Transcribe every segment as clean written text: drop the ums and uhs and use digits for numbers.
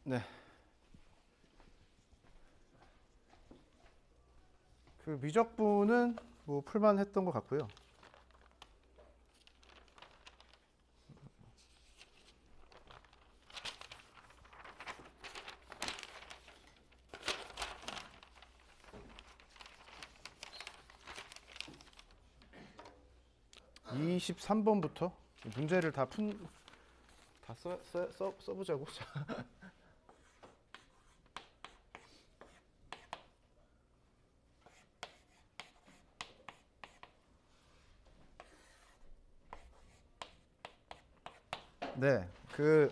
네. 그 미적분은 뭐 풀만 했던 것 같고요. 이 23번부터 문제를 다 써보자고. 네, 그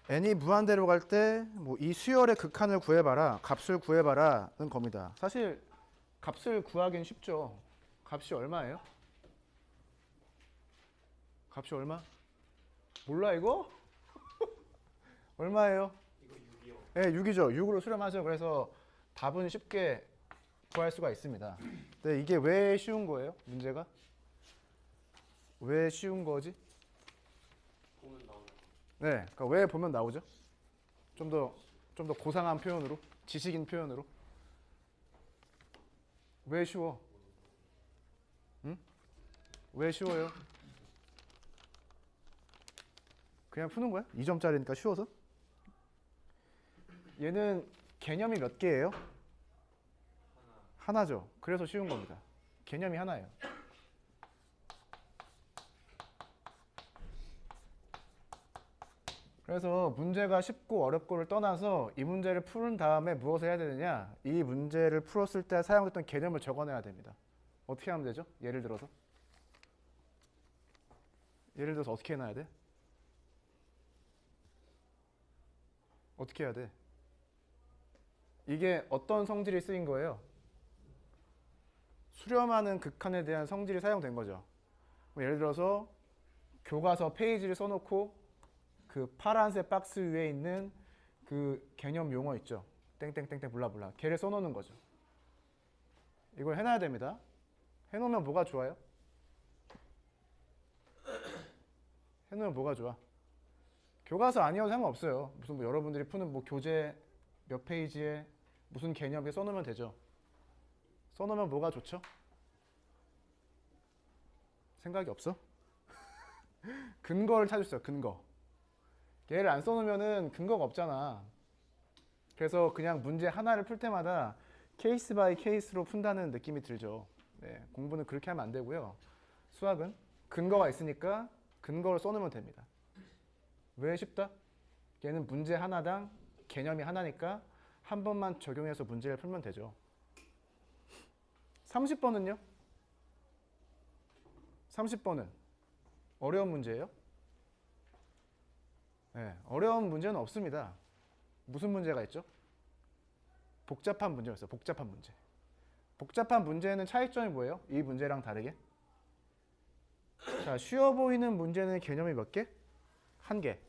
n이 무한대로 갈 때 뭐 이 수열의 극한을 구해봐라, 값을 구해봐라는 겁니다. 사실 값을 구하기는 쉽죠. 값이 얼마예요? 값이 얼마? 몰라 이거? 얼마예요? 이거 6이요. 네, 6이죠. 6으로 수렴하죠. 그래서 답은 쉽게 구할 수가 있습니다. 근데 이게 왜 쉬운 거예요? 문제가? 왜 쉬운 거지? 보면 나오는 거. 네, 그러니까 왜 보면 나오죠? 좀 더 고상한 표현으로, 지식인 표현으로. 왜 쉬워? 응? 왜 쉬워요? 그냥 푸는 거야? 2점짜리니까 쉬워서? 얘는 개념이 몇 개예요? 하나죠. 그래서 쉬운 겁니다. 개념이 하나예요. 그래서 문제가 쉽고 어렵고를 떠나서 이 문제를 푸는 다음에 무엇을 해야 되느냐? 이 문제를 풀었을 때 사용했던 개념을 적어내야 됩니다. 어떻게 하면 되죠? 예를 들어서 어떻게 해놔야 돼? 어떻게 해야 돼? 이게 어떤 성질이 쓰인 거예요? 수렴하는 극한에 대한 성질이 사용된 거죠. 뭐 예를 들어서 교과서 페이지를 써놓고 그 파란색 박스 위에 있는 그 개념 용어 있죠. 땡땡땡땡 블라블라. 걔를 써놓는 거죠. 이걸 해놔야 됩니다. 해놓으면 뭐가 좋아요? 해놓으면 뭐가 좋아? 교과서 아니어도 상관없어요. 무슨 뭐 여러분들이 푸는 뭐 교재 몇 페이지에 무슨 개념에 써놓으면 되죠. 써놓으면 뭐가 좋죠? 생각이 없어? 근거를 찾으세요. 근거. 얘를 안 써놓으면은 근거가 없잖아. 그래서 그냥 문제 하나를 풀 때마다 케이스 바이 케이스로 푼다는 느낌이 들죠. 네, 공부는 그렇게 하면 안 되고요. 수학은 근거가 있으니까 근거를 써놓으면 됩니다. 왜 쉽다? 얘는 문제 하나당 개념이 하나니까 한 번만 적용해서 문제를 풀면 되죠. 30번은요? 30번은 어려운 문제예요? 네, 어려운 문제는 없습니다. 무슨 문제가 있죠? 복잡한 문제가 있어요. 복잡한 문제. 복잡한 문제는 차이점이 뭐예요? 이 문제랑 다르게. 자, 쉬워 보이는 문제는 개념이 몇 개? 한 개.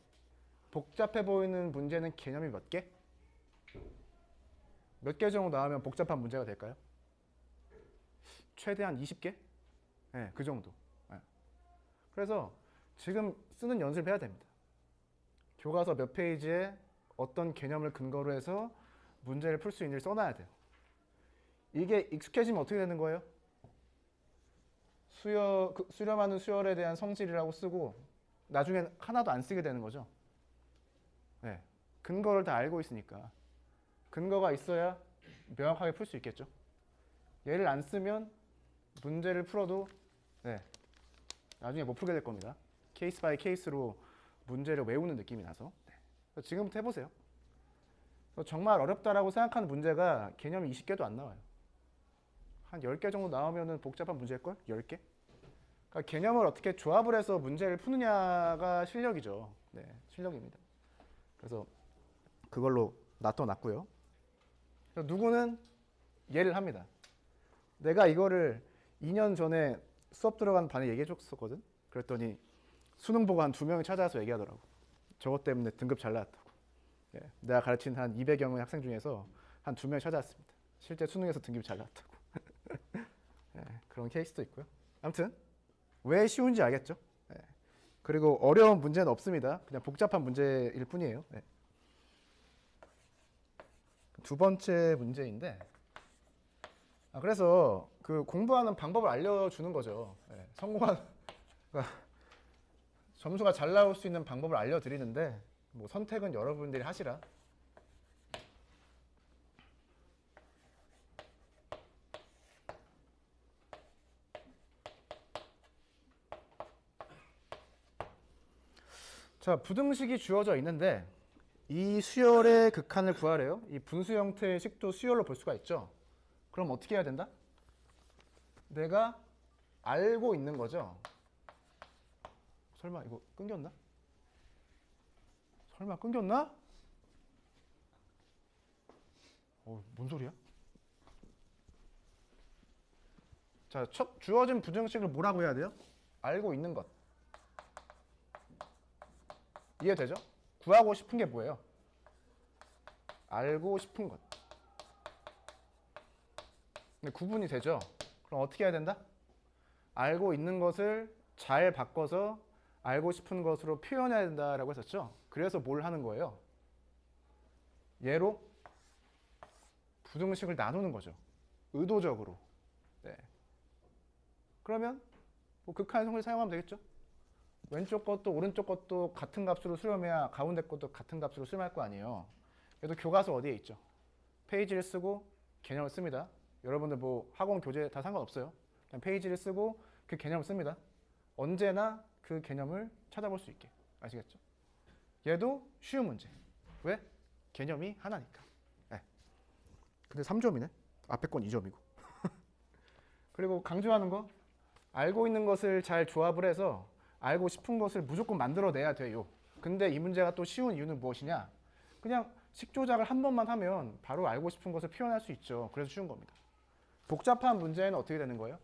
복잡해 보이는 문제는 개념이 몇 개? 몇 개 정도 나오면 복잡한 문제가 될까요? 최대한 20개? 네, 그 정도. 네. 그래서 지금 쓰는 연습을 해야 됩니다. 교과서 몇 페이지에 어떤 개념을 근거로 해서 문제를 풀 수 있는지 써놔야 돼요. 이게 익숙해지면 어떻게 되는 거예요? 수렴하는 수열에 대한 성질이라고 쓰고 나중엔 하나도 안 쓰게 되는 거죠. 네. 근거를 다 알고 있으니까. 근거가 있어야 명확하게 풀 수 있겠죠. 얘를 안 쓰면 문제를 풀어도 네, 나중에 못 풀게 될 겁니다. 케이스 바이 케이스로 문제를 외우는 느낌이 나서. 네. 지금부터 해보세요. 정말 어렵다라고 생각하는 문제가 개념이 20개도 안 나와요. 한 10개 정도 나오면 복잡한 문제일걸? 10개? 그러니까 개념을 어떻게 조합을 해서 문제를 푸느냐가 실력이죠. 네, 실력입니다. 그래서 그걸로 놔둬놨고요. 누구는 예를 합니다. 내가 이거를 2년 전에 수업 들어간 반에 얘기해 줬었거든. 그랬더니 수능 보고 한 2명이 찾아와서 얘기하더라고. 저것 때문에 등급 잘 나왔다고. 예, 내가 가르친 한 200여 명의 학생 중에서 한 2명이 찾아왔습니다. 실제 수능에서 등급이 잘 나왔다고. 예, 그런 케이스도 있고요. 아무튼 왜 쉬운지 알겠죠? 예, 그리고 어려운 문제는 없습니다. 그냥 복잡한 문제일 뿐이에요. 예. 두 번째 문제인데, 그래서 그 공부하는 방법을 알려주는 거죠. 예, 성공한 그러니까 점수가 잘 나올 수 있는 방법을 알려드리는데 뭐 선택은 여러분들이 하시라. 자, 부등식이 주어져 있는데 이 수열의 극한을 구하래요. 이 분수 형태의 식도 수열로 볼 수가 있죠. 그럼 어떻게 해야 된다? 내가 알고 있는 거죠. 설마 이거 끊겼나? 설마 끊겼나? 뭔 소리야? 자, 첫 주어진 부등식을 뭐라고 해야 돼요? 알고 있는 것. 이해되죠? 구하고 싶은 게 뭐예요? 알고 싶은 것. 근데 구분이 되죠? 그럼 어떻게 해야 된다? 알고 있는 것을 잘 바꿔서 알고 싶은 것으로 표현해야 된다라고 했었죠? 그래서 뭘 하는 거예요? 얘로 부등식을 나누는 거죠. 의도적으로. 네. 그러면 뭐 극한의 성질 사용하면 되겠죠? 왼쪽 것도 오른쪽 것도 같은 값으로 수렴해야 가운데 것도 같은 값으로 수렴할 거 아니에요. 그래도 교과서 어디에 있죠? 페이지를 쓰고 개념을 씁니다. 여러분들 뭐 학원 교재 다 상관없어요. 그냥 페이지를 쓰고 그 개념을 씁니다. 언제나 그 개념을 찾아볼 수 있게. 아시겠죠? 얘도 쉬운 문제. 왜? 개념이 하나니까. 네. 근데 3점이네. 앞에 건 2점이고. 그리고 강조하는 거. 알고 있는 것을 잘 조합을 해서 알고 싶은 것을 무조건 만들어내야 돼요. 근데 이 문제가 또 쉬운 이유는 무엇이냐? 그냥 식 조작을 한 번만 하면 바로 알고 싶은 것을 표현할 수 있죠. 그래서 쉬운 겁니다. 복잡한 문제는 어떻게 되는 거예요?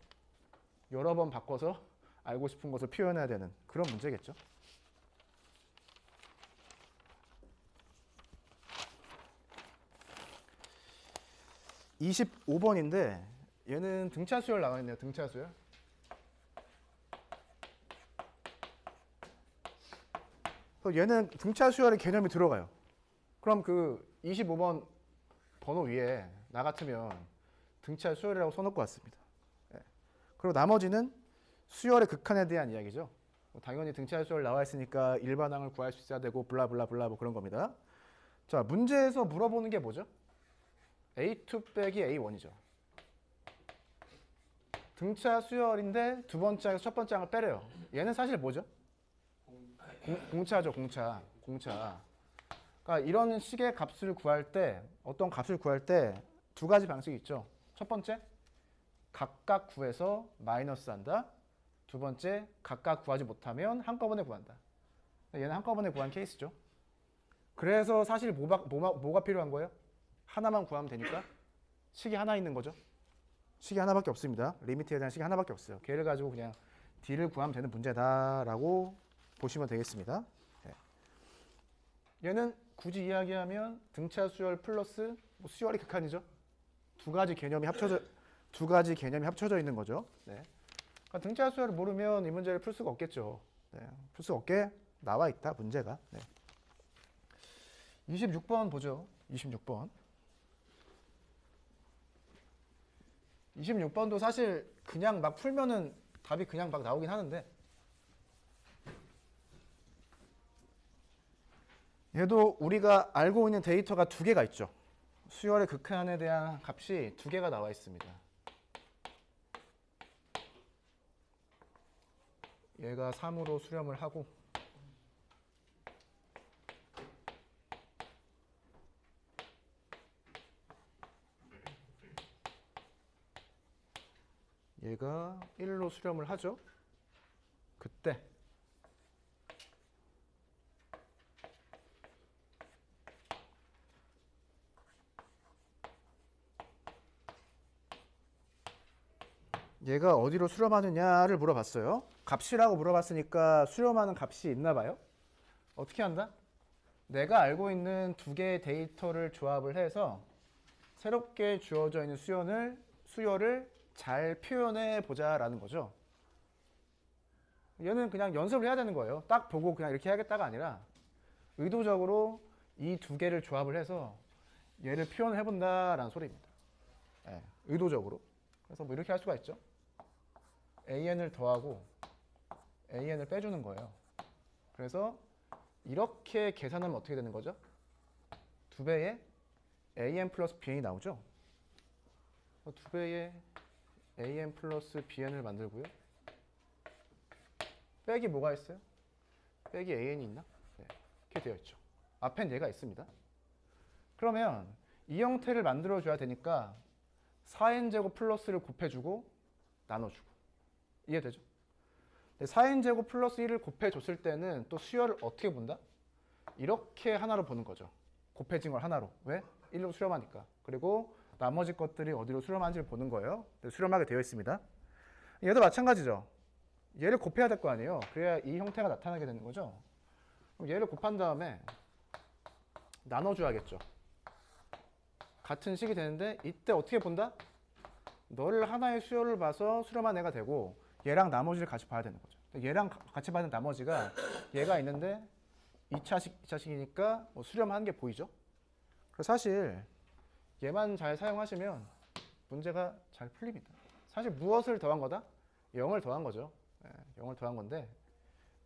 여러 번 바꿔서 알고 싶은 것을 표현해야 되는 그런 문제겠죠. (25번인데) 얘는 등차 수열 나와 있네요. 등차 수열. 얘는 등차 수열의 개념이 들어가요. 그럼 그 25번 번호 위에 나 같으면 등차 수열이라고 써놓고 왔습니다. 네. 그리고 나머지는 수열의 극한에 대한 이야기죠. 당연히 등차 수열 나와 있으니까 일반항을 구할 수 있어야 되고 블라블라블라 뭐 그런 겁니다. 자, 문제에서 물어보는 게 뭐죠? A2 빼기 A1이죠. 등차 수열인데 두 번째 항에서 첫 번째 항을 빼래요. 얘는 사실 뭐죠? 공차죠, 공차. 그러니까 이런 식의 값을 구할 때, 어떤 값을 구할 때 두 가지 방식이 있죠. 첫 번째, 각각 구해서 마이너스 한다. 두 번째, 각각 구하지 못하면 한꺼번에 구한다. 얘는 한꺼번에 구한 케이스죠. 그래서 사실 뭐가 필요한 거예요? 하나만 구하면 되니까 식이 하나 있는 거죠. 식이 하나밖에 없습니다. 리미트에 대한 식이 하나밖에 없어요. 걔를 가지고 그냥 D를 구하면 되는 문제다라고 보시면 되겠습니다. 네. 얘는 굳이 이야기하면 등차 수열 플러스 뭐 수열이 극한이죠. 두 가지 개념이 합쳐져 있는 거죠. 네. 그러니까 등차 수열을 모르면 이 문제를 풀 수가 없겠죠. 네. 풀 수 없게 나와 있다 문제가. 네. 26번 보죠. 26번. 26번도 사실 그냥 막 풀면은 답이 그냥 막 나오긴 하는데 얘도 우리가 알고 있는 데이터가 두 개가 있죠. 수열의 극한에 대한 값이 두 개가 나와 있습니다. 얘가 3으로 수렴을 하고 얘가 1로 수렴을 하죠. 그때 얘가 어디로 수렴하느냐를 물어봤어요. 값이라고 물어봤으니까 수렴하는 값이 있나 봐요. 어떻게 한다? 내가 알고 있는 두 개의 데이터를 조합을 해서 새롭게 주어져 있는 수열을 잘 표현해 보자라는 거죠. 얘는 그냥 연습을 해야 되는 거예요. 딱 보고 그냥 이렇게 해야겠다가 아니라 의도적으로 이 두 개를 조합을 해서 얘를 표현을 해본다라는 소리입니다. 예, 의도적으로. 그래서 뭐 이렇게 할 수가 있죠. an을 더하고 an을 빼주는 거예요. 그래서 이렇게 계산하면 어떻게 되는 거죠? 2배의 an 플러스 bn이 나오죠. 2배의 an 플러스 bn을 만들고요. 빼기 뭐가 있어요? 빼기 an이 있나? 네, 이렇게 되어 있죠. 앞엔 얘가 있습니다. 그러면 이 형태를 만들어줘야 되니까 4n제곱 플러스를 곱해주고 나눠주고. 이해되죠? 4n제곱 플러스 1을 곱해줬을 때는 또 수열을 어떻게 본다? 이렇게 하나로 보는 거죠. 곱해진 걸 하나로. 왜? 1로 수렴하니까. 그리고 나머지 것들이 어디로 수렴하는지를 보는 거예요. 수렴하게 되어 있습니다. 얘도 마찬가지죠. 얘를 곱해야 될 거 아니에요. 그래야 이 형태가 나타나게 되는 거죠. 그럼 얘를 곱한 다음에 나눠줘야겠죠. 같은 식이 되는데 이때 어떻게 본다? 너를 하나의 수열을 봐서 수렴한 애가 되고 얘랑 나머지를 같이 봐야 되는 거죠. 얘랑 같이 봐야 되는 나머지가 얘가 있는데 2차식이니까 뭐 수렴한 게 보이죠? 그래서 사실 얘만 잘 사용하시면 문제가 잘 풀립니다. 사실 무엇을 더한 거다? 0을 더한 거죠. 0을 더한 건데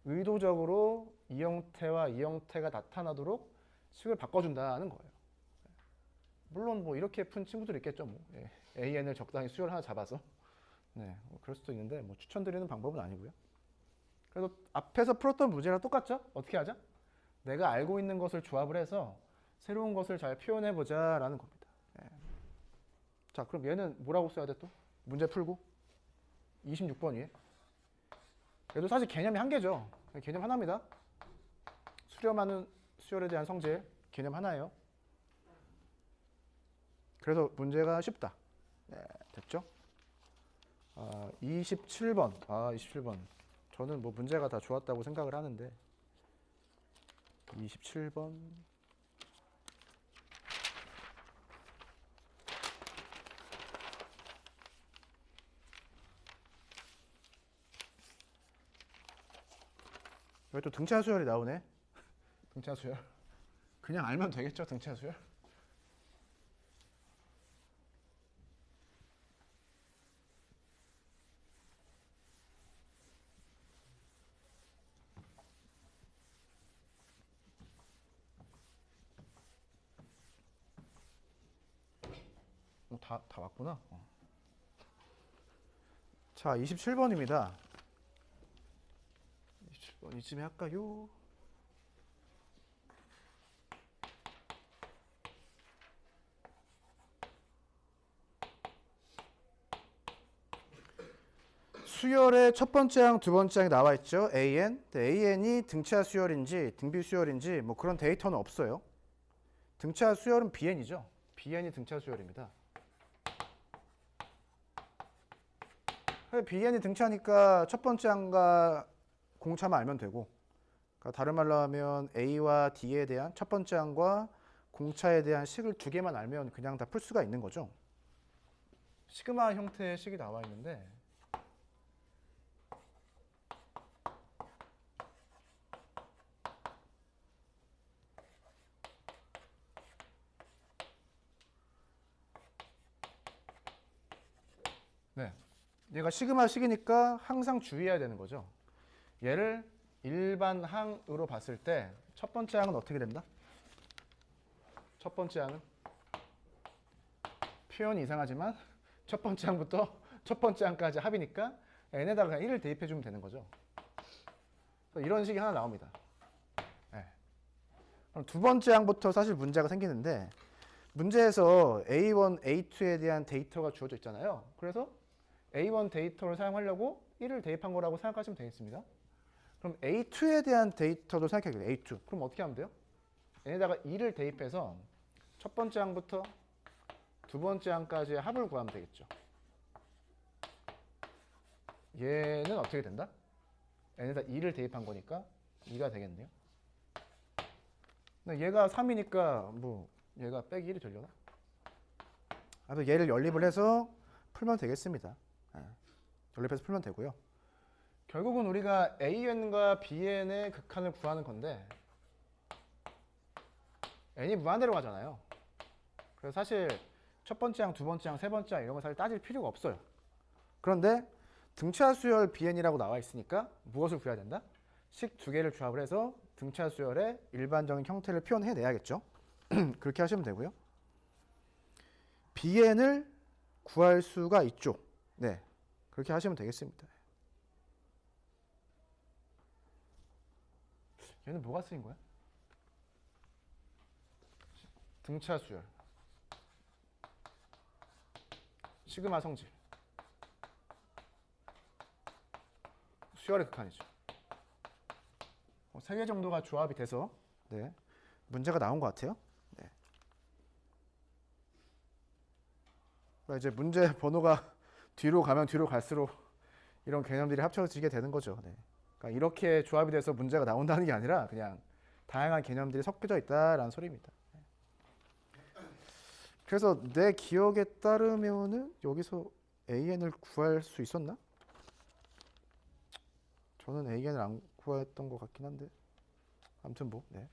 의도적으로 이 형태와 이 형태가 나타나도록 식을 바꿔준다는 거예요. 물론 뭐 이렇게 푼 친구들이 있겠죠. 뭐. AN을 적당히 수열 하나 잡아서. 네, 뭐 그럴 수도 있는데 뭐 추천드리는 방법은 아니고요. 그래서 앞에서 풀었던 문제랑 똑같죠? 어떻게 하자? 내가 알고 있는 것을 조합을 해서 새로운 것을 잘 표현해보자 라는 겁니다. 네. 자, 그럼 얘는 뭐라고 써야 돼 또? 문제 풀고 26번 위에 얘도 사실 개념이 한 개죠. 개념 하나입니다. 수렴하는 수열에 대한 성질 개념 하나예요. 그래서 문제가 쉽다. 네, 됐죠? 27번. 27번. 저는 뭐 문제가 다 좋았다고 생각을 하는데 27번. 여기 또 등차 수열이 나오네. 등차 수열. 그냥 알면 되겠죠, 등차 수열. 다 왔구나. 자, 27번입니다. 27번 이쯤에 할까요? 수열의 첫 번째 항, 두 번째 항이 나와 있죠. AN. AN이 등차 수열인지 등비 수열인지 뭐 그런 데이터는 없어요. 등차 수열은 BN이죠. BN이 등차 수열입니다. BN이 등차니까 첫 번째 항과 공차만 알면 되고, 그러니까 다른 말로 하면 A와 D에 대한 첫 번째 항과 공차에 대한 식을 두 개만 알면 그냥 다 풀 수가 있는 거죠. 시그마 형태의 식이 나와 있는데 네, 얘가 시그마 식이니까 항상 주의해야 되는 거죠. 얘를 일반 항으로 봤을 때 첫 번째 항은 어떻게 된다? 첫 번째 항은 표현이 이상하지만 첫 번째 항부터 첫 번째 항까지 합이니까 n에다가 그냥 1을 대입해 주면 되는 거죠. 이런 식이 하나 나옵니다. 네. 그럼 두 번째 항부터 사실 문제가 생기는데 문제에서 A1, A2에 대한 데이터가 주어져 있잖아요. 그래서 A1 데이터를 사용하려고 1을 대입한 거라고 생각하시면 되겠습니다. 그럼 A2에 대한 데이터도 생각해요. A2. 그럼 어떻게 하면 돼요? n에다가 2를 대입해서 첫 번째 항부터 두 번째 항까지의 합을 구하면 되겠죠. 얘는 어떻게 된다? n에다 2를 대입한 거니까 2가 되겠네요. 근데 얘가 3이니까 뭐 얘가 빼기 1이 되려나? 그래서 얘를 연립을 해서 풀면 되겠습니다. 연립해서 풀면 되고요. 결국은 우리가 AN과 BN의 극한을 구하는 건데 n이 무한대로 가잖아요. 그래서 사실 첫 번째 항, 두 번째 항, 세 번째 항 이런 거 사실 따질 필요가 없어요. 그런데 등차 수열 BN이라고 나와 있으니까 무엇을 구해야 된다? 식 두 개를 조합을 해서 등차 수열의 일반적인 형태를 표현해내야겠죠. 그렇게 하시면 되고요. BN을 구할 수가 있죠. 네, 그렇게 하시면 되겠습니다. 얘는 뭐가 쓰인 거야? 등차 수열, 시그마 성질, 수열의 극한이죠. 3개 정도가 조합이 돼서 네, 문제가 나온 것 같아요. 네. 그러니까 이제 문제 번호가 뒤로 가면 뒤로 갈수록 이런 개념들이 합쳐지게 되는 거죠. 네. 그러니까 이렇게 조합이 돼서 문제가 나온다는 게 아니라 그냥 다양한 개념들이 섞여져 있다라는 소리입니다. 그래서 내 기억에 따르면은 여기서 AN을 구할 수 있었나? 저는 AN을 안 구했던 것 같긴 한데 아무튼 뭐 네.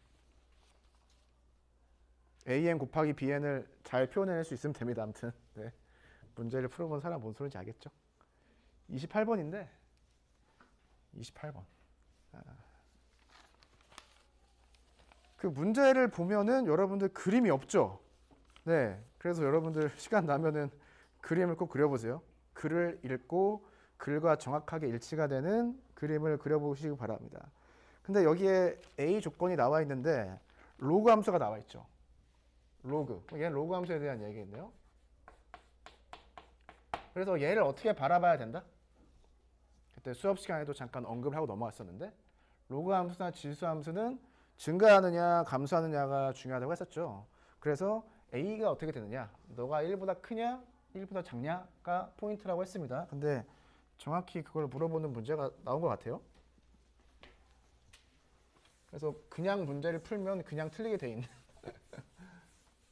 AN 곱하기 BN을 잘 표현해낼 수 있으면 됩니다. 아무튼 네. 문제를 풀어본 사람 뭔 소리인지 알겠죠? 28번인데 28번 그 문제를 보면은 여러분들 그림이 없죠? 네, 그래서 여러분들 시간 나면은 그림을 꼭 그려보세요. 글을 읽고 글과 정확하게 일치가 되는 그림을 그려보시기 바랍니다. 근데 여기에 A 조건이 나와 있는데 로그 함수가 나와 있죠. 로그. 얘는 로그 함수에 대한 얘기겠네요. 그래서 얘를 어떻게 바라봐야 된다? 그때 수업 시간에도 잠깐 언급을 하고 넘어갔었는데 로그 함수나 지수 함수는 증가하느냐 감소하느냐가 중요하다고 했었죠. 그래서 A가 어떻게 되느냐, 너가 1보다 크냐 1보다 작냐가 포인트라고 했습니다. 근데 정확히 그걸 물어보는 문제가 나온 것 같아요. 그래서 그냥 문제를 풀면 그냥 틀리게 돼 있는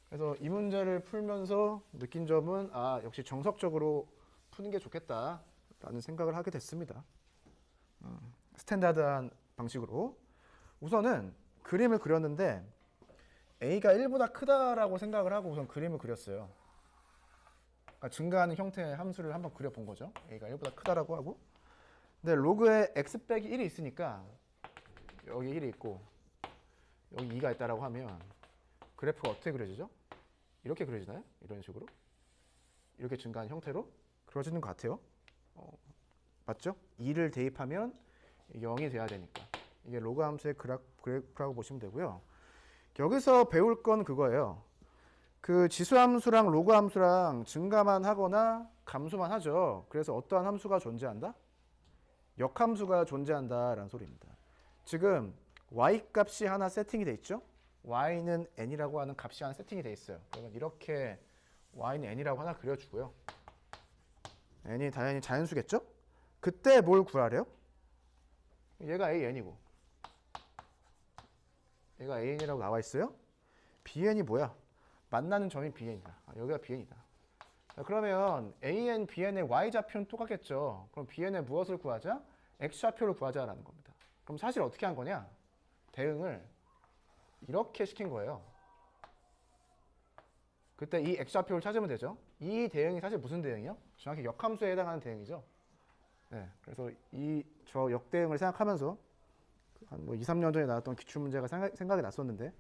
그래서 이 문제를 풀면서 느낀 점은 역시 정석적으로 푸는 게 좋겠다라는 생각을 하게 됐습니다. 스탠다드한 방식으로 우선은 그림을 그렸는데 A가 1보다 크다라고 생각을 하고 우선 그림을 그렸어요. 그러니까 증가하는 형태의 함수를 한번 그려본 거죠. A가 1보다 크다라고 하고 근데 로그에 x 빼기 1이 있으니까 여기 1이 있고 여기 2가 있다라고 하면 그래프가 어떻게 그려지죠? 이렇게 그려지나요? 이런 식으로 이렇게 증가한 형태로 그려지는 것 같아요. 맞죠? 2를 대입하면 0이 돼야 되니까 이게 로그 함수의 그래프라고 보시면 되고요. 여기서 배울 건 그거예요. 그 지수 함수랑 로그 함수랑 증가만 하거나 감소만 하죠. 그래서 어떠한 함수가 존재한다? 역함수가 존재한다라는 소리입니다. 지금 y 값이 하나 세팅이 돼 있죠? y는 n이라고 하는 값이 하나 세팅이 돼 있어요. 그러면 이렇게 y는 n이라고 하나 그려주고요. n이 당연히 자연수겠죠? 그때 뭘 구하래요? 얘가 an이고 얘가 an이라고 나와 있어요. bn이 뭐야? 만나는 점이 bn이다. 여기가 bn이다. 그러면 an, bn의 y좌표는 똑같겠죠. 그럼 bn의 무엇을 구하자? x좌표를 구하자라는 겁니다. 그럼 사실 어떻게 한 거냐? 대응을 이렇게 시킨 거예요. 그때 이 x좌표를 찾으면 되죠. 이 대응이 사실 무슨 대응이요? 정확히 역함수에 해당하는 대응이죠. 네, 그래서 저 역대응을 생각하면서 한 2, 3년 전에 나왔던 기출문제가 생각이 났었는데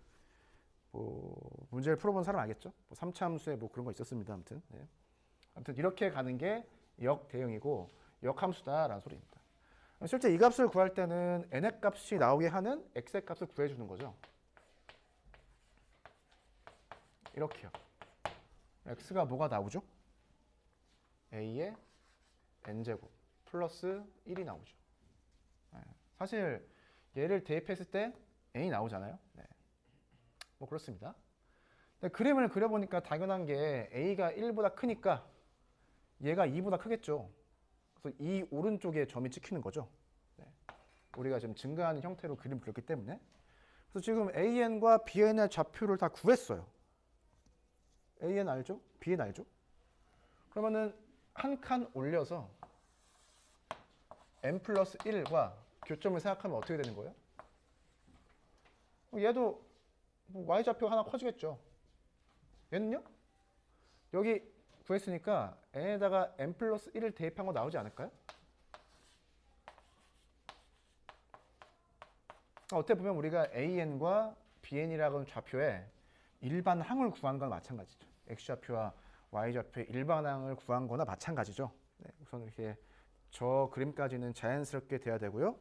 문제를 풀어본 사람 알겠죠? 3차 함수에 그런 거 있었습니다. 아무튼 네. 아무튼 이렇게 가는 게 역대응이고 역함수다라는 소리입니다. 실제 이 값을 구할 때는 n의 값이 나오게 하는 x의 값을 구해주는 거죠. 이렇게요. x가 뭐가 나오죠? a의 n제곱 플러스 1이 나오죠. 네. 사실 얘를 대입했을 때 n이 나오잖아요. 네. 그렇습니다. 근데 그림을 그려보니까 당연한 게 a가 1보다 크니까 얘가 2보다 크겠죠. 그래서 이 오른쪽에 점이 찍히는 거죠. 네. 우리가 지금 증가하는 형태로 그림을 그렸기 때문에 그래서 지금 an과 bn의 좌표를 다 구했어요. an 알죠? bn 알죠? 그러면은 한 칸 올려서 n 플러스 1과 교점을 생각하면 어떻게 되는 거예요? 얘도 y좌표 하나 커지겠죠. 얘는요? 여기 구했으니까 n에다가 n 플러스 1을 대입한 거 나오지 않을까요? 어떻게 보면 우리가 an과 bn이라고 하는 좌표에 일반항을 구한 건 마찬가지죠. x좌표와 y좌표의 일반항을 구한 거나 마찬가지죠. 네, 우선 이렇게 저 그림까지는 자연스럽게 돼야 되고요.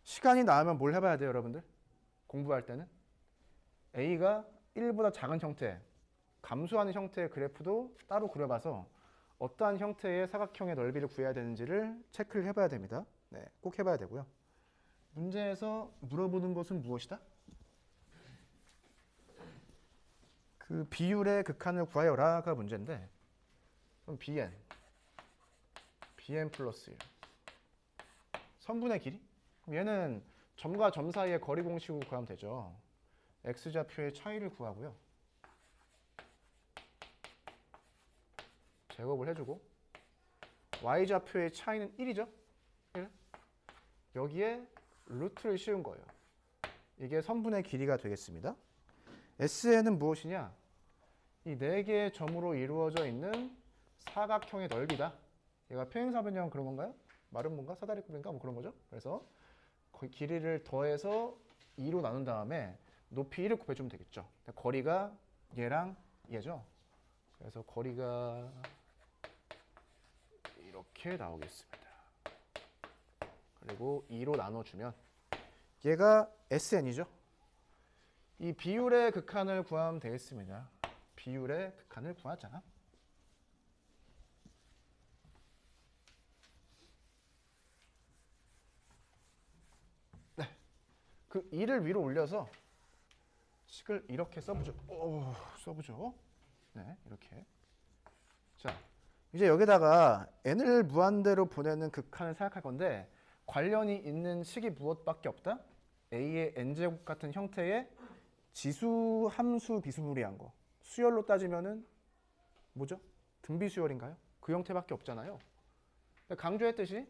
시간이 나오면 뭘 해봐야 돼요, 여러분들? 공부할 때는 a가 1보다 작은 형태, 감소하는 형태의 그래프도 따로 그려봐서 어떠한 형태의 사각형의 넓이를 구해야 되는지를 체크를 해봐야 됩니다. 네, 꼭 해봐야 되고요. 문제에서 물어보는 것은 무엇이다? 그 비율의 극한을 구하여라가 문제인데, 그럼 bn 플러스 1 선분의 길이? 그럼 얘는 점과 점 사이의 거리 공식으로 구하면 되죠. x좌표의 차이를 구하고요. 제곱을 해주고 y좌표의 차이는 1이죠. 1. 여기에 루트를 씌운 거예요. 이게 선분의 길이가 되겠습니다. SN은 무엇이냐? 이 4개의 점으로 이루어져 있는 사각형의 넓이다. 얘가 평행사변형 그런 건가요? 마른 뭔가? 사다리꼴인가? 뭐 그런 거죠. 그래서 길이를 더해서 2로 나눈 다음에 높이 1을 곱해주면 되겠죠. 거리가 얘랑 얘죠. 그래서 거리가 이렇게 나오겠습니다. 그리고 2로 나눠주면 얘가 SN이죠. 이 비율의 극한을 구하면 되겠습니다. 비율의 극한을 구하자. 네, 그 2를 위로 올려서 식을 이렇게 써보죠. 써보죠. 네, 이렇게. 자, 이제 여기다가 n을 무한대로 보내는 극한을 생각할 건데 관련이 있는 식이 무엇밖에 없다? a의 n제곱 같은 형태의 지수 함수 비스무리한 거. 수열로 따지면은 뭐죠? 등비 수열인가요? 그 형태밖에 없잖아요. 강조했듯이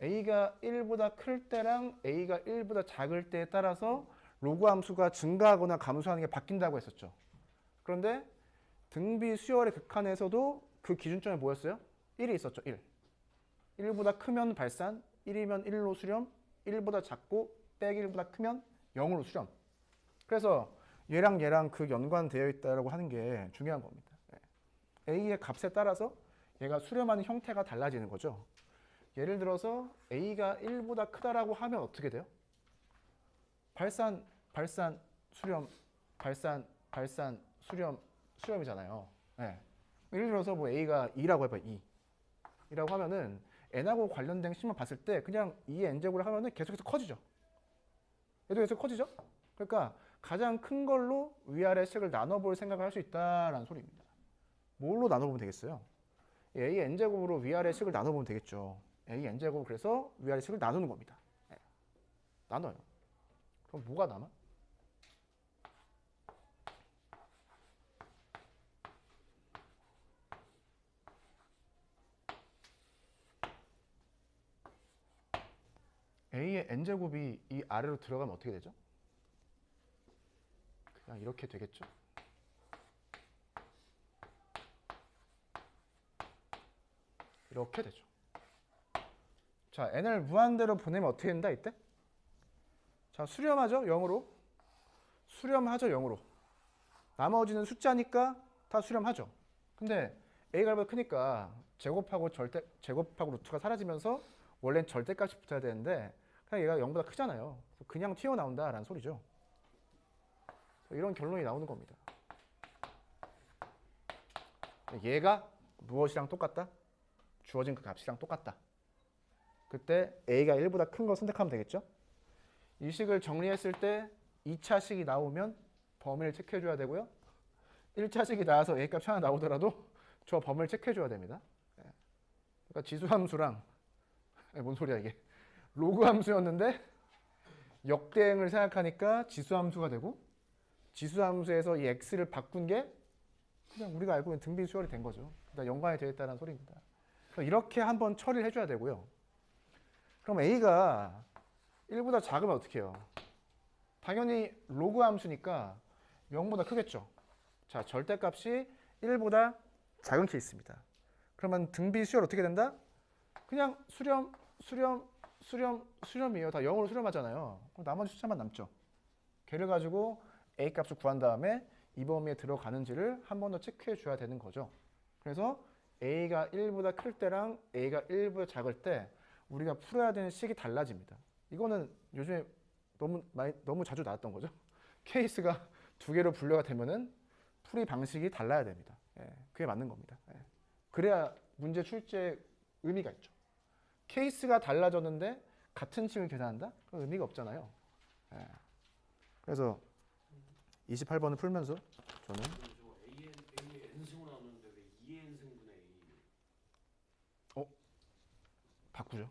a가 1보다 클 때랑 a가 1보다 작을 때에 따라서 로그 함수가 증가하거나 감소하는 게 바뀐다고 했었죠. 그런데 등비 수열의 극한에서도 그 기준점이 뭐였어요? 1이 있었죠. 1. 1보다 크면 발산, 1이면 1로 수렴, 1보다 작고 빼기 1보다 크면 0으로 수렴. 그래서 얘랑 그 연관되어 있다고 하는 게 중요한 겁니다. a의 값에 따라서 얘가 수렴하는 형태가 달라지는 거죠. 예를 들어서 a가 1보다 크다라고 하면 어떻게 돼요? 발산, 수렴, 발산, 수렴이잖아요. 네. 예를 들어서 뭐 a가 2라고 해봐요. 2라고 하면은 n하고 관련된 식만 봤을 때 그냥 2의 n제곱을 하면은 계속해서 커지죠. 얘도 계속 커지죠. 그러니까 가장 큰 걸로 위아래 식을 나눠볼 생각을 할 수 있다라는 소리입니다. 뭘로 나눠보면 되겠어요? a n제곱으로 위아래 식을 나눠보면 되겠죠. a n제곱 그래서 위아래 식을 나누는 겁니다. 네. 나눠요. 그럼 뭐가 남아? a의 n제곱이 이 아래로 들어가면 어떻게 되죠? 그냥 이렇게 되겠죠. 이렇게 되죠. 자, n을 무한대로 보내면 어떻게 된다 이때? 자, 수렴하죠? 0으로. 수렴하죠? 0으로. 나머지는 숫자니까 다 수렴하죠. 근데 a가 1보다 크니까 제곱하고 루트가 사라지면서 원래는 절대값이 붙어야 되는데 그냥 얘가 0보다 크잖아요. 그냥 튀어나온다라는 소리죠. 이런 결론이 나오는 겁니다. 얘가 무엇이랑 똑같다? 주어진 그 값이랑 똑같다. 그때 a가 1보다 큰 거 선택하면 되겠죠? 이 식을 정리했을 때 2차 식이 나오면 범위를 체크해줘야 되고요. 1차 식이 나와서 a 값이 하나 나오더라도 저 범위를 체크해줘야 됩니다. 그러니까 지수함수랑 뭔 소리야 이게. 로그 함수였는데 역대행을 생각하니까 지수함수가 되고 지수함수에서 이 x를 바꾼 게 그냥 우리가 알고 있는 등비 수열이 된 거죠. 그러니까 연관이 되어 있다는 소리입니다. 이렇게 한번 처리를 해줘야 되고요. 그럼 a가 1보다 작으면 어떻게 해요? 당연히 로그 함수니까 0보다 크겠죠. 자, 절대값이 1보다 작은 케이스입니다. 그러면 등비 수열 어떻게 된다? 그냥 수렴이에요. 다 0으로 수렴하잖아요. 그럼 나머지 숫자만 남죠. 걔를 가지고 A 값을 구한 다음에 이 범위에 들어가는지를 한 번 더 체크해 줘야 되는 거죠. 그래서 A가 1보다 클 때랑 A가 1보다 작을 때 우리가 풀어야 되는 식이 달라집니다. 이거는 요즘에 너무 자주 나왔던 거죠. 케이스가 두 개로 분류가 되면은 풀이 방식이 달라야 됩니다. 예, 그게 맞는 겁니다. 예. 그래야 문제 출제에 의미가 있죠. 케이스가 달라졌는데 같은 층을 계산한다? 그건 의미가 없잖아요. 예. 그래서 28번을 풀면서 저는 A의 n승으로 나누는데 왜 2의 n승분의 A? 바꾸죠.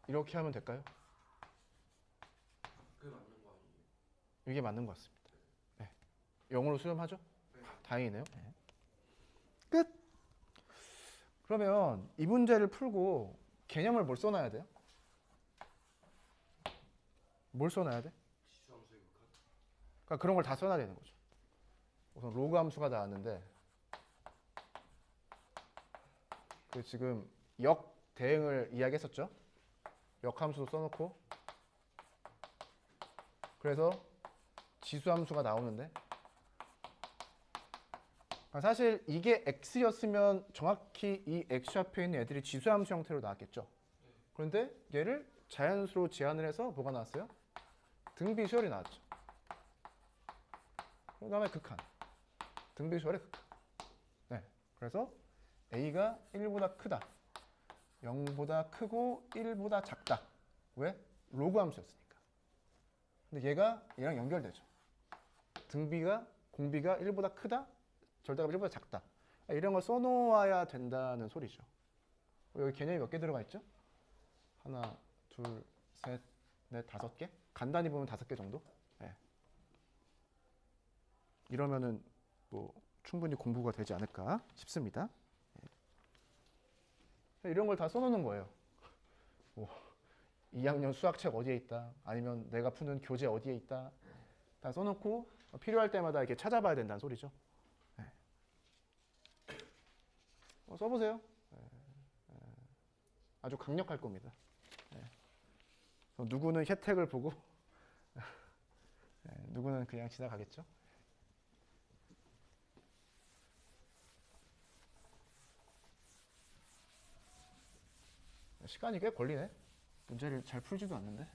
이렇게 하면 될까요? 그게 맞는 거 아니에요? 이게 맞는 것 같습니다. 네. 0으로 수렴하죠? 네. 다행이네요. 네. 끝. 그러면 이 문제를 풀고 개념을 뭘 써놔야 돼요? 뭘 써놔야 돼? 지수함수의 극한? 그러니까 그런 걸 다 써놔야 되는 거죠. 우선 로그 함수가 나왔는데 그 지금 역 대응을 이야기했었죠. 역 함수도 써놓고 그래서 지수 함수가 나오는데 사실 이게 x였으면 정확히 이 x 앞에 있는 애들이 지수 함수 형태로 나왔겠죠. 그런데 얘를 자연수로 제한을 해서 뭐가 나왔어요? 등비 수열이 나왔죠. 그 다음에 극한. 등비 수열의 극한. 네. 그래서 a가 1보다 크다. 0보다 크고 1보다 작다. 왜? 로그 함수였으니까. 근데 얘랑 연결되죠. 공비가 1보다 크다. 절대값이 1보다 작다. 이런 걸 써놓아야 된다는 소리죠. 여기 개념이 몇 개 들어가 있죠? 하나, 둘, 셋, 넷, 5개? 간단히 보면 5개 정도? 네. 이러면은 뭐 충분히 공부가 되지 않을까 싶습니다. 네. 이런 걸 다 써놓는 거예요. 뭐 2학년 수학책 어디에 있다, 아니면 내가 푸는 교재 어디에 있다, 다 써놓고 필요할 때마다 이렇게 찾아봐야 된다는 소리죠. 네. 써보세요. 아주 강력할 겁니다. 누구는 혜택을 보고 누구는 그냥 지나가겠죠. 시간이 꽤 걸리네. 문제를 잘 풀지도 않는데.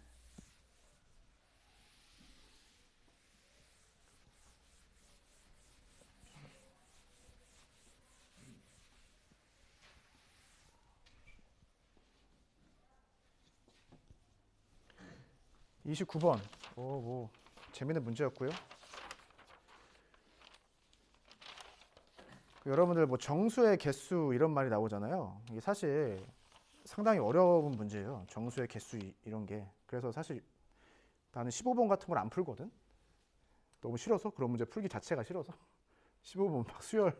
(29번) 뭐 재밌는 문제였고요. 여러분들 뭐 정수의 개수 이런 말이 나오잖아요. 이게 사실 상당히 어려운 문제예요. 정수의 개수 이런 게. 그래서 사실 나는 15번 같은 걸 안 풀거든. 너무 싫어서, 그런 문제 풀기 자체가 싫어서. 15번 막 수열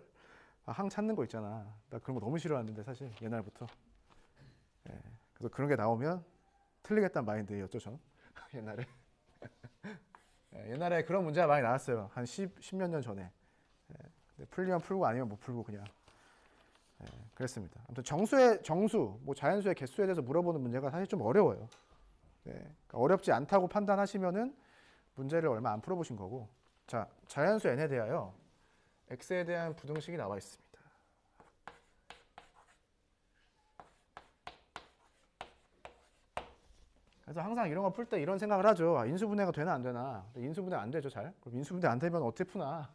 항 찾는 거 있잖아. 나 그런 거 너무 싫어하는데 사실 옛날부터. 그래서 그런 게 나오면 틀리겠다는 마인드였죠, 전. 옛날에. 옛날에 그런 문제가 많이 나왔어요. 한 10몇 년 전에. 근데 풀리면 풀고 아니면 못 풀고 그냥. 그랬습니다. 아무튼 정수, 뭐 자연수의 개수에 대해서 물어보는 문제가 사실 좀 어려워요. 그러니까 어렵지 않다고 판단하시면은 문제를 얼마 안 풀어보신 거고. 자, 자연수 n에 대하여 x에 대한 부등식이 나와 있습니다. 그래서 항상 이런 거 풀 때 이런 생각을 하죠. 아, 인수분해가 되나 안 되나. 인수분해 안 되죠, 잘. 그럼 인수분해 안 되면 어떻게 푸나.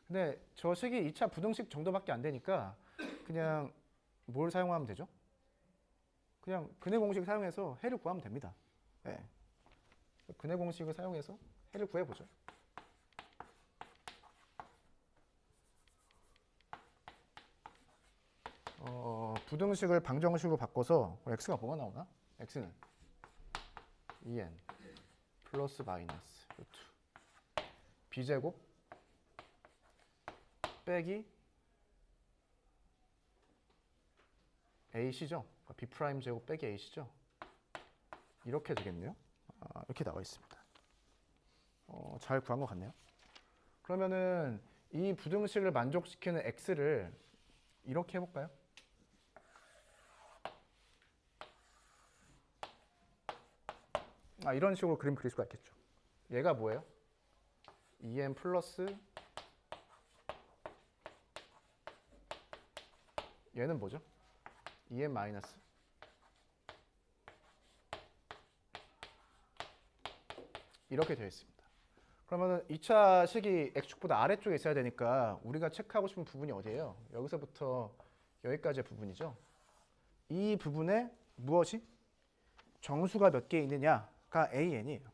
근데 저 식이 2차 부등식 정도밖에 안 되니까 그냥 뭘 사용하면 되죠? 그냥 근해 공식을 사용해서 해를 구하면 됩니다. 네. 근해 공식을 사용해서 해를 구해보죠. 부등식을 방정식으로 바꿔서 x가 뭐가 나오나? x는 2n 플러스 마이너스 루트 b제곱 빼기 ac죠. 그러니까 b 프라임 제곱 빼기 ac죠. 이렇게 되겠네요. 이렇게 나와 있습니다. 잘 구한 것 같네요. 그러면은 이 부등식을 만족시키는 x를 이렇게 해볼까요? 이런 식으로 그림 그릴 수가 있겠죠. 얘가 뭐예요? 2n 플러스 얘는 뭐죠? 2n 마이너스 이렇게 되어 있습니다. 그러면은 2차 식이 x축보다 아래쪽에 있어야 되니까 우리가 체크하고 싶은 부분이 어디예요? 여기서부터 여기까지의 부분이죠. 이 부분에 무엇이? 정수가 몇 개 있느냐가 an이에요.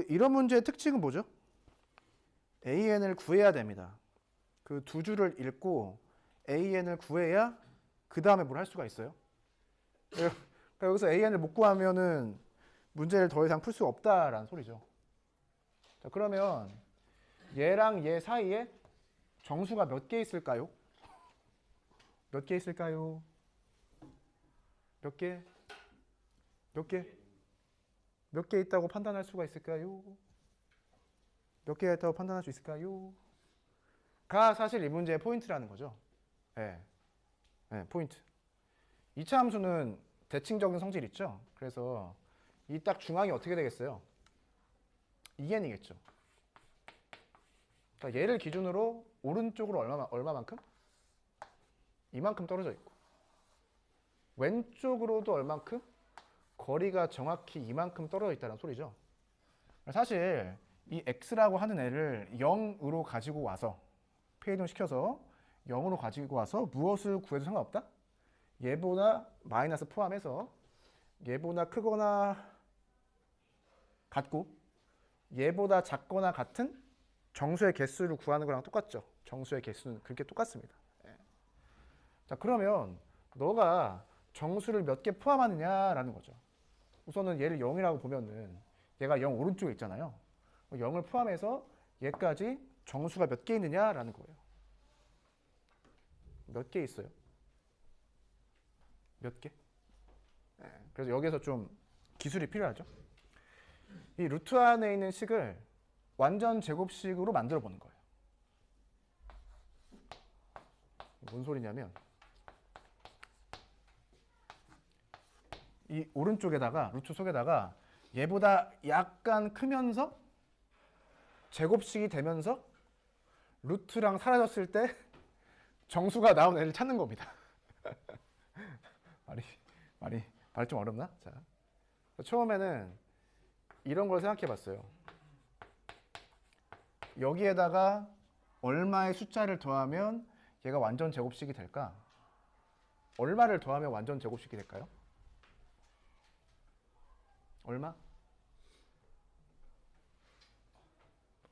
이런 문제의 특징은 뭐죠? an을 구해야 됩니다. 그 두 줄을 읽고 an을 구해야 그 다음에 뭘 할 수가 있어요. 그러니까 여기서 an을 못 구하면은 문제를 더 이상 풀 수 없다라는 소리죠. 자, 그러면 얘랑 얘 사이에 정수가 몇 개 있을까요? 몇 개 있을까요? 몇 개? 몇 개? 몇 개 있다고 판단할 수가 있을까요? 몇 개 있다고 판단할 수 있을까요? 가 사실 이 문제의 포인트라는 거죠. 네. 네, 포인트. 2차 함수는 대칭적인 성질 있죠. 그래서 이 딱 중앙이 어떻게 되겠어요? 2n이겠죠. 그러니까 얘를 기준으로 오른쪽으로 얼마만큼? 이만큼 떨어져 있고 왼쪽으로도 얼만큼? 거리가 정확히 이만큼 떨어져 있다는 소리죠. 사실 이 x라고 하는 애를 0으로 가지고 와서 페이동 시켜서 0으로 가지고 와서 무엇을 구해도 상관없다? 얘보다 마이너스 포함해서 얘보다 크거나 같고 얘보다 작거나 같은 정수의 개수를 구하는 거랑 똑같죠. 정수의 개수는 그렇게 똑같습니다. 자, 그러면 너가 정수를 몇 개 포함하느냐라는 거죠. 우선은 얘를 0이라고 보면은 얘가 0 오른쪽에 있잖아요. 0을 포함해서 얘까지 정수가 몇 개 있느냐라는 거예요. 몇 개 있어요? 몇 개? 그래서 여기서 좀 기술이 필요하죠. 이 루트 안에 있는 식을 완전 제곱식으로 만들어 보는 거예요. 뭔 소리냐면 이 오른쪽에다가 루트 속에다가 얘보다 약간 크면서 제곱식이 되면서 루트랑 사라졌을 때 정수가 나온 애를 찾는 겁니다. 말이 좀 어렵나? 자, 처음에는 이런 걸 생각해 봤어요. 여기에다가 얼마의 숫자를 더하면 얘가 완전 제곱식이 될까? 얼마를 더하면 완전 제곱식이 될까요? 얼마?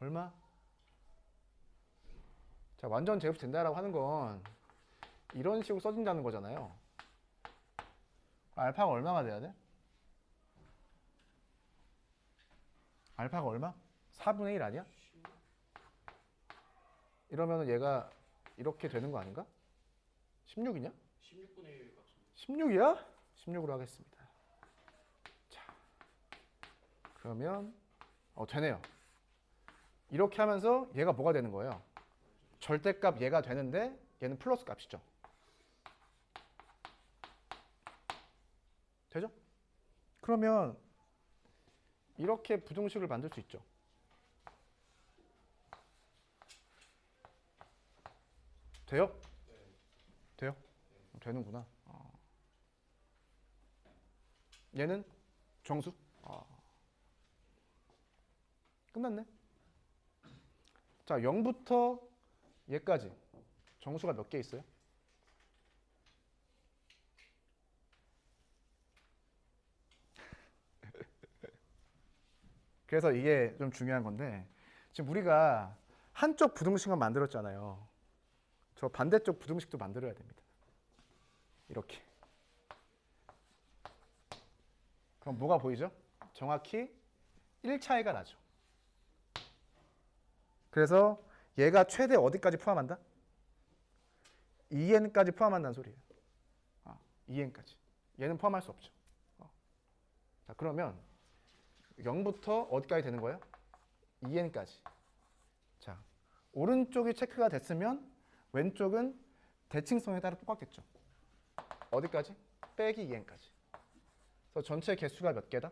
얼마? 자, 완전 제곱식 된다라고 하는 건 이런 식으로 써진다는 거잖아요. 알파가 얼마가 돼야 돼? 알파가 얼마? 4분의 1 아니야? 이러면 얘가 이렇게 되는 거 아닌가? 16이냐? 16분의 1 같습니다. 16이야? 16으로 하겠습니다. 자, 그러면 되네요. 이렇게 하면서 얘가 뭐가 되는 거예요? 절대값 얘가 되는데 얘는 플러스 값이죠. 되죠? 그러면 이렇게 부등식을 만들 수 있죠. 돼요? 돼요? 되는구나. 얘는 정수? 끝났네. 자, 0부터 얘까지 정수가 몇 개 있어요? 그래서 이게 좀 중요한 건데 지금 우리가 한쪽 부등식만 만들었잖아요. 저 반대쪽 부등식도 만들어야 됩니다. 이렇게. 그럼 뭐가 보이죠? 정확히 1차이가 나죠. 그래서 얘가 최대 어디까지 포함한다? 2n까지 포함한다는 소리예요. 2n까지. 얘는 포함할 수 없죠. 자, 그러면 0부터 어디까지 되는 거예요? 2n까지. 자, 오른쪽이 체크가 됐으면 왼쪽은 대칭성에 따라 똑같겠죠. 어디까지? 빼기 2n까지. 그래서 전체 개수가 몇 개다?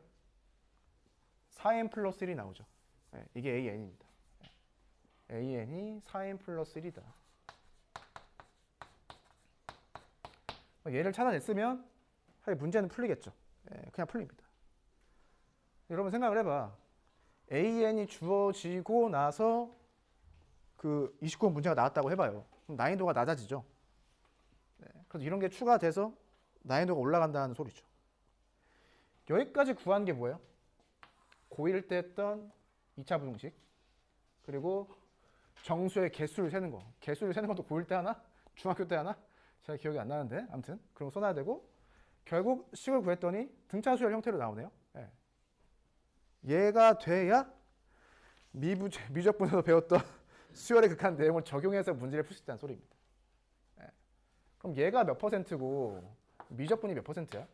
4n 플러스 1이 나오죠. 네, 이게 an입니다. an이 4n 플러스 1이다. 얘를 찾아냈으면 사실 문제는 풀리겠죠. 네, 그냥 풀립니다. 여러분 생각을 해봐. an이 주어지고 나서 그 29번 문제가 나왔다고 해봐요. 그럼 난이도가 낮아지죠. 네, 그래서 이런 게 추가돼서 난이도가 올라간다는 소리죠. 여기까지 구한 게 뭐예요? 고1 때 했던 2차 부등식, 그리고 정수의 개수를 세는 거. 개수를 세는 것도 고1 때 하나? 중학교 때 하나? 제가 기억이 안 나는데 아무튼 그런 거 써놔야 되고, 결국 식을 구했더니 등차 수열 형태로 나오네요. 네. 얘가 돼야 미적분에서 배웠던 수열의 극한 내용을 적용해서 문제를 풀 수 있다는 소리입니다. 네. 그럼 얘가 몇 퍼센트고 미적분이 몇 퍼센트야?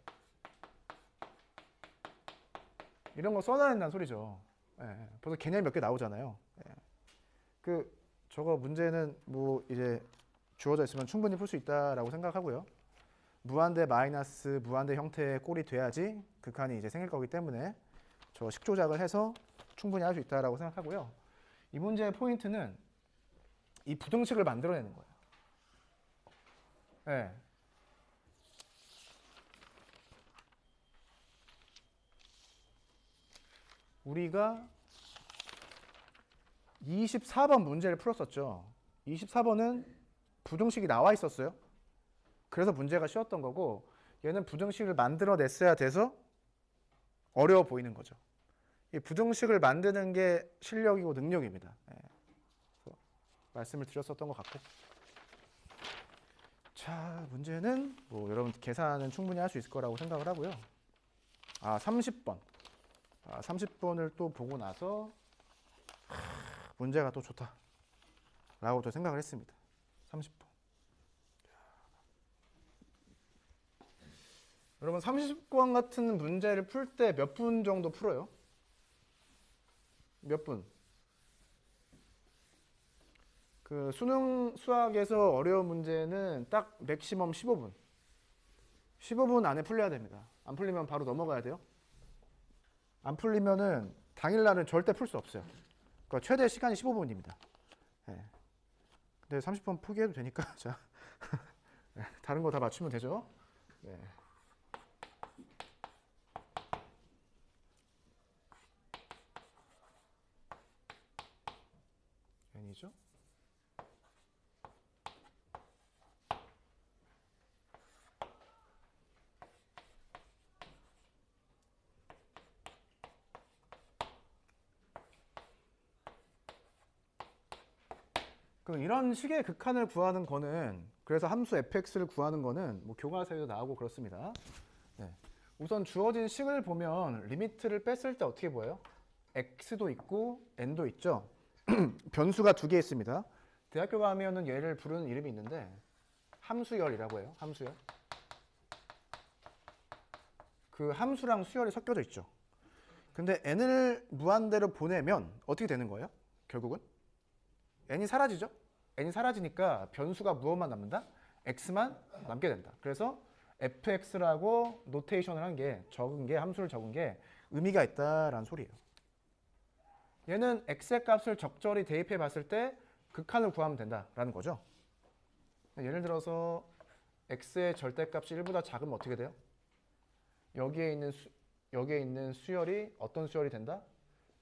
이런 거 써놔야 된다는 소리죠. 네. 벌써 개념이 몇 개 나오잖아요. 네. 저거 문제는 뭐 이제 주어져 있으면 충분히 풀 수 있다라고 생각하고요. 무한대 마이너스 무한대 형태의 꼴이 돼야지 극한이 이제 생길 거기 때문에 저 식 조작을 해서 충분히 할 수 있다라고 생각하고요. 이 문제의 포인트는 이 부등식을 만들어내는 거예요. 네. 우리가 24번 문제를 풀었었죠. 24번은 부등식이 나와 있었어요. 그래서 문제가 쉬웠던 거고, 얘는 부등식을 만들어냈어야 돼서 어려워 보이는 거죠. 이 부등식을 만드는 게 실력이고 능력입니다. 네. 그래서 말씀을 드렸었던 것 같고, 자, 문제는 뭐 여러분 계산은 충분히 할 수 있을 거라고 생각을 하고요. 30번. 30번을 또 보고 나서 문제가 또 좋다 라고 또 생각을 했습니다. 30번. 여러분 30번 같은 문제를 풀 때 몇 분 정도 풀어요? 몇 분? 그 수능 수학에서 어려운 문제는 딱 맥시멈 15분. 15분 안에 풀려야 됩니다. 안 풀리면 바로 넘어가야 돼요. 안 풀리면은 당일날은 절대 풀 수 없어요. 그러니까 최대 시간이 15분입니다. 네. 근데 30번 포기해도 되니까 자 다른 거 다 맞추면 되죠. 네. n이죠. 그럼 이런 식의 극한을 구하는 거는, 그래서 함수 fx를 구하는 거는 뭐 교과서에도 나오고 그렇습니다. 네. 우선 주어진 식을 보면 리미트를 뺐을 때 어떻게 보여요? x도 있고 n도 있죠. 변수가 두 개 있습니다. 대학교 가면은 얘를 부르는 이름이 있는데 함수열이라고 해요. 함수열. 그 함수랑 수열이 섞여져 있죠. 근데 n을 무한대로 보내면 어떻게 되는 거예요? 결국은 n이 사라지죠. n이 사라지니까 변수가 무엇만 남는다? x만 남게 된다. 그래서 fx라고 노테이션을 한 게, 적은 게, 함수를 적은 게 의미가 있다라는 소리예요. 얘는 x의 값을 적절히 대입해 봤을 때 극한을 구하면 된다라는 거죠. 예를 들어서 x의 절대값이 1보다 작으면 어떻게 돼요? 여기에 있는 수열이 어떤 수열이 된다?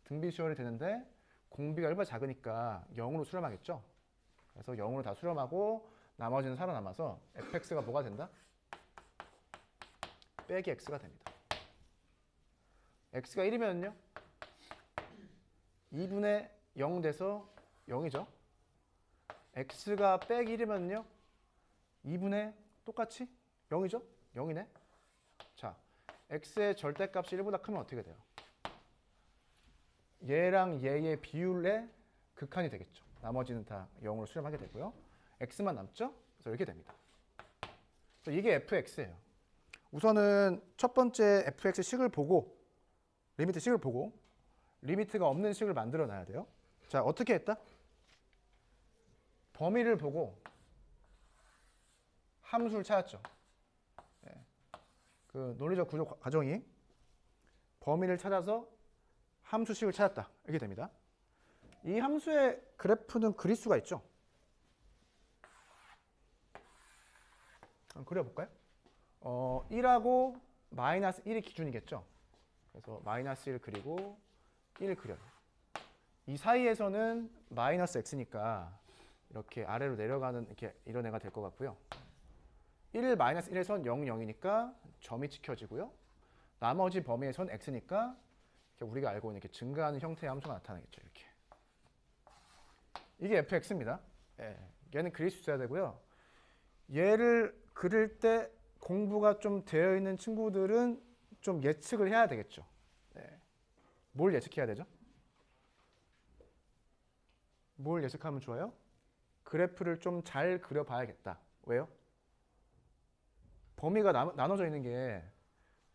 등비 수열이 되는데 공비가 1보다 작으니까 0으로 수렴하겠죠. 그래서 0으로 다 수렴하고 나머지는 살아남아서 fx가 뭐가 된다? 빼기 x가 됩니다. x가 1이면요? 2분의 0 돼서 0이죠. x가 빼기 1이면요? 2분의 똑같이 0이죠? 0이네. 자, x의 절대값이 1보다 크면 어떻게 돼요? 얘랑 얘의 비율의 극한이 되겠죠. 나머지는 다 0으로 수렴하게 되고요. x만 남죠? 그래서 이렇게 됩니다. 그래서 이게 fx예요. 우선은 첫 번째 fx 식을 보고, 리미트 식을 보고 리미트가 없는 식을 만들어 놔야 돼요. 자, 어떻게 했다? 범위를 보고 함수를 찾았죠. 예. 그 논리적 구조 과정이 범위를 찾아서 함수식을 찾았다. 이렇게 됩니다. 이 함수의 그래프는 그릴 수가 있죠. 한번 그려볼까요? 1하고 마이너스 1이 기준이겠죠. 그래서 마이너스 1 그리고 1 그려요. 이 사이에서는 마이너스 x니까 이렇게 아래로 내려가는 이렇게 이런 애가 될 것 같고요. 1 마이너스 1에선 0, 0이니까 점이 찍혀지고요. 나머지 범위에선 x니까 이렇게 우리가 알고 있는 이렇게 증가하는 형태의 함수가 나타나겠죠. 이렇게. 이게 fx입니다. 예, 얘는 그릴 수 있어야 되고요. 얘를 그릴 때 공부가 좀 되어 있는 친구들은 좀 예측을 해야 되겠죠. 예. 뭘 예측해야 되죠? 뭘 예측하면 좋아요? 그래프를 좀 잘 그려봐야겠다. 왜요? 범위가 나눠져 있는 게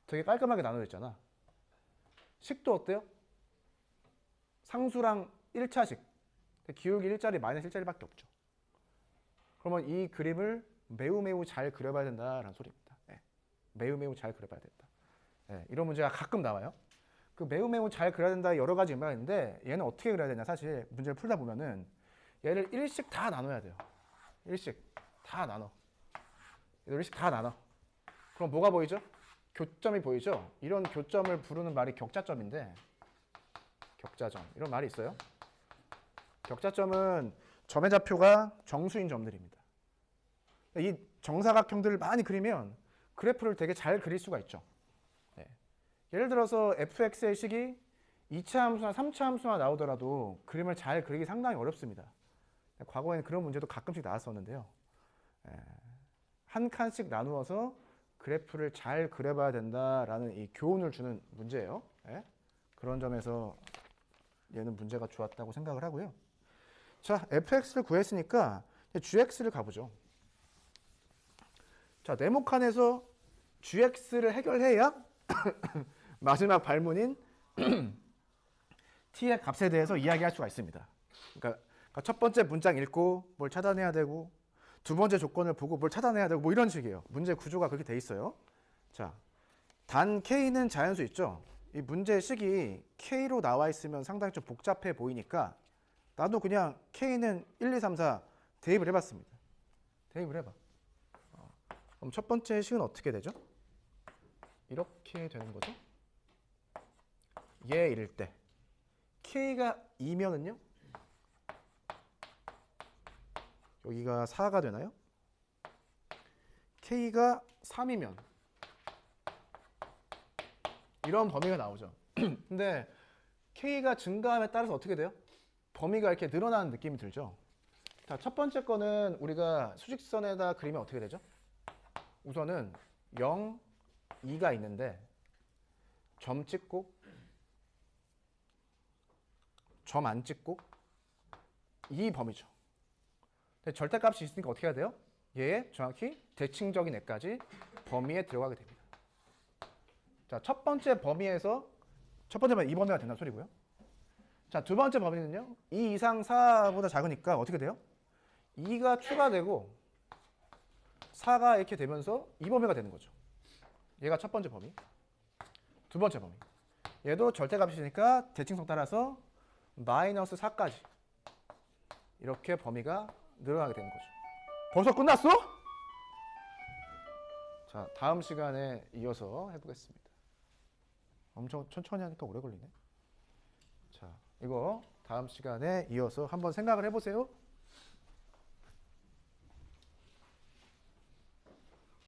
되게 깔끔하게 나눠져 있잖아. 식도 어때요? 상수랑 1차식. 기울기 1짜리, 마이너스 1짜리밖에 없죠. 그러면 이 그림을 매우 잘 그려봐야 된다라는 소리입니다. 네. 매우 잘 그려봐야 된다. 네. 이런 문제가 가끔 나와요. 그 매우 잘 그려야 된다 여러 가지 의미가 있는데 얘는 어떻게 그려야 되냐 사실 문제를 풀다 보면은 얘를 1씩 다 나눠야 돼요. 1씩 다 나눠. 1씩 다 나눠. 그럼 뭐가 보이죠? 교점이 보이죠? 이런 교점을 부르는 말이 격자점인데 격자점 이런 말이 있어요. 격자점은 점의 좌표가 정수인 점들입니다. 이 정사각형들을 많이 그리면 그래프를 되게 잘 그릴 수가 있죠. 네. 예를 들어서 fx의 식이 2차 함수나 3차 함수나 나오더라도 그림을 잘 그리기 상당히 어렵습니다. 과거에는 그런 문제도 가끔씩 나왔었는데요. 한 칸씩 나누어서 그래프를 잘 그려봐야 된다라는 이 교훈을 주는 문제예요. 네. 그런 점에서 얘는 문제가 좋았다고 생각을 하고요. 자, fx를 구했으니까 gx를 가보죠. 자, 네모칸에서 gx를 해결해야 마지막 발문인 t의 값에 대해서 이야기할 수가 있습니다. 그러니까 첫 번째 문장 읽고 뭘 찾아내야 되고 두 번째 조건을 보고 뭘 찾아내야 되고 뭐 이런 식이에요. 문제 구조가 그렇게 돼 있어요. 자, 단 k는 자연수 있죠. 이 문제 식이 k로 나와 있으면 상당히 좀 복잡해 보이니까 나도 그냥 k는 1, 2, 3, 4 대입을 해봤습니다. 대입을 해봐. 그럼 첫 번째 식은 어떻게 되죠? 이렇게 되는 거죠. 얘 이럴 때 k가 2면은요? 여기가 4가 되나요? k가 3이면 이런 범위가 나오죠. 근데 k가 증가함에 따라서 어떻게 돼요? 범위가 이렇게 늘어나는 느낌이 들죠. 자, 첫 번째 거는 우리가 수직선에다 그리면 어떻게 되죠? 우선은 0, 2가 있는데 점 찍고 점 안 찍고 이 범위죠. 근데 절대값이 있으니까 어떻게 해야 돼요? 얘의 정확히 대칭적인 애까지 범위에 들어가게 됩니다. 자, 첫 번째 범위에서 첫 번째 범위 이 범위가 된다는 소리고요. 자, 두 번째 범위는요. 2 이상 4보다 작으니까 어떻게 돼요? 2가 추가되고 4가 이렇게 되면서 이 범위가 되는 거죠. 얘가 첫 번째 범위. 두 번째 범위. 얘도 절대값이니까 대칭성 따라서 마이너스 4까지 이렇게 범위가 늘어나게 되는 거죠. 벌써 끝났어? 자, 다음 시간에 이어서 해보겠습니다. 엄청 천천히 하니까 오래 걸리네. 자, 이거 다음 시간에 이어서 한번 생각을 해보세요.